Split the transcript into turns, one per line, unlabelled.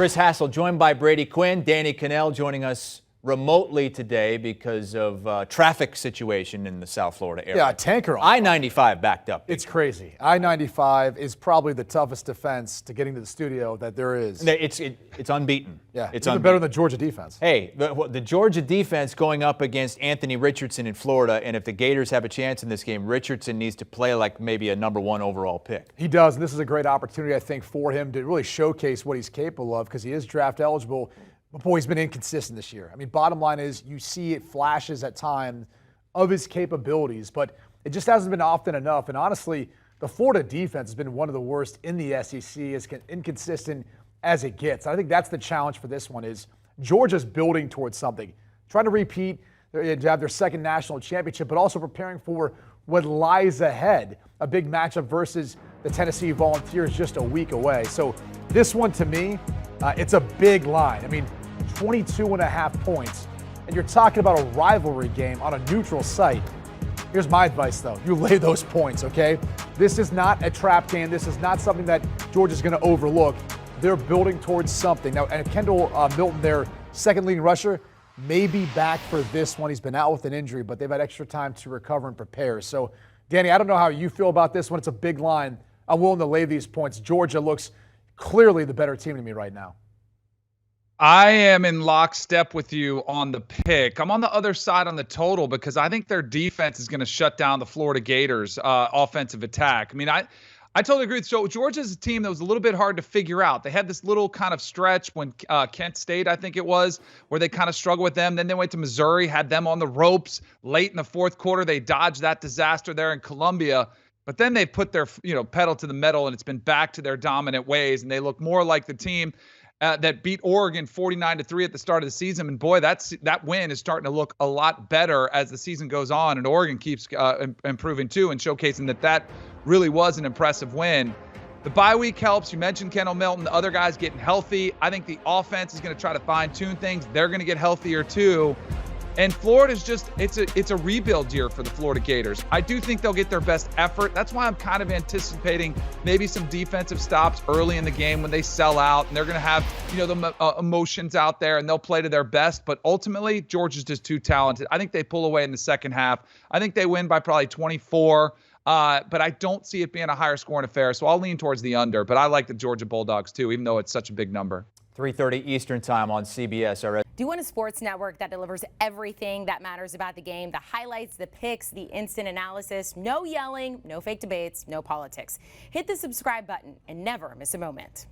Chris Hassel joined by Brady Quinn. Danny Kanell joining us remotely today because of traffic situation in the South Florida area.
Yeah, tanker on
I-95 backed up.
It's crazy. I-95 is probably the toughest defense to getting to the studio that there is.
It's unbeaten.
Yeah,
it's
even better than the Georgia defense.
Hey, the Georgia defense going up against Anthony Richardson in Florida, and if the Gators have a chance in this game, Richardson needs to play like maybe a #1 overall pick.
He does, and this is a great opportunity, I think, for him to really showcase what he's capable of because he is draft eligible. But boy, he's been inconsistent this year. I mean, bottom line is you see it flashes at times of his capabilities, but it just hasn't been often enough. And honestly, the Florida defense has been one of the worst in the SEC, as inconsistent as it gets. I think that's the challenge for this one is Georgia's building towards something, trying to repeat, to have their second national championship, but also preparing for what lies ahead, a big matchup versus the Tennessee Volunteers just a week away. So this one, to me, it's a big line. I mean, 22.5 points, and you're talking about a rivalry game on a neutral site. Here's my advice, though. You lay those points, okay? This is not a trap game. This is not something that Georgia's going to overlook. They're building towards something. Now, and Kendall Milton, their second leading rusher, may be back for this one. He's been out with an injury, but they've had extra time to recover and prepare. So, Danny, I don't know how you feel about this one. It's a big line. I'm willing to lay these points. Georgia looks clearly the better team to me right now.
I am in lockstep with you on the pick. I'm on the other side on the total because I think their defense is going to shut down the Florida Gators' offensive attack. I mean, I totally agree. So Georgia's a team that was a little bit hard to figure out. They had this little kind of stretch when Kent State, I think it was, where they kind of struggled with them. Then they went to Missouri, had them on the ropes. Late in the fourth quarter, they dodged that disaster there in Columbia. But then they put their pedal to the metal, and it's been back to their dominant ways, and they look more like the team that beat Oregon 49-3 at the start of the season. And boy, that win is starting to look a lot better as the season goes on. And Oregon keeps improving too and showcasing that really was an impressive win. The bye week helps. You mentioned Kendall Milton, the other guys getting healthy. I think the offense is going to try to fine tune things. They're going to get healthier too. And Florida's it's a rebuild year for the Florida Gators. I do think they'll get their best effort. That's why I'm kind of anticipating maybe some defensive stops early in the game when they sell out, and they're going to have, the emotions out there, and they'll play to their best. But ultimately, Georgia's just too talented. I think they pull away in the second half. I think they win by probably 24. But I don't see it being a higher scoring affair. So I'll lean towards the under, but I like the Georgia Bulldogs too, even though it's such a big number.
3:30 Eastern time on CBS.
Do you want a sports network that delivers everything that matters about the game? The highlights, the picks, the instant analysis, no yelling, no fake debates, no politics. Hit the subscribe button and never miss a moment.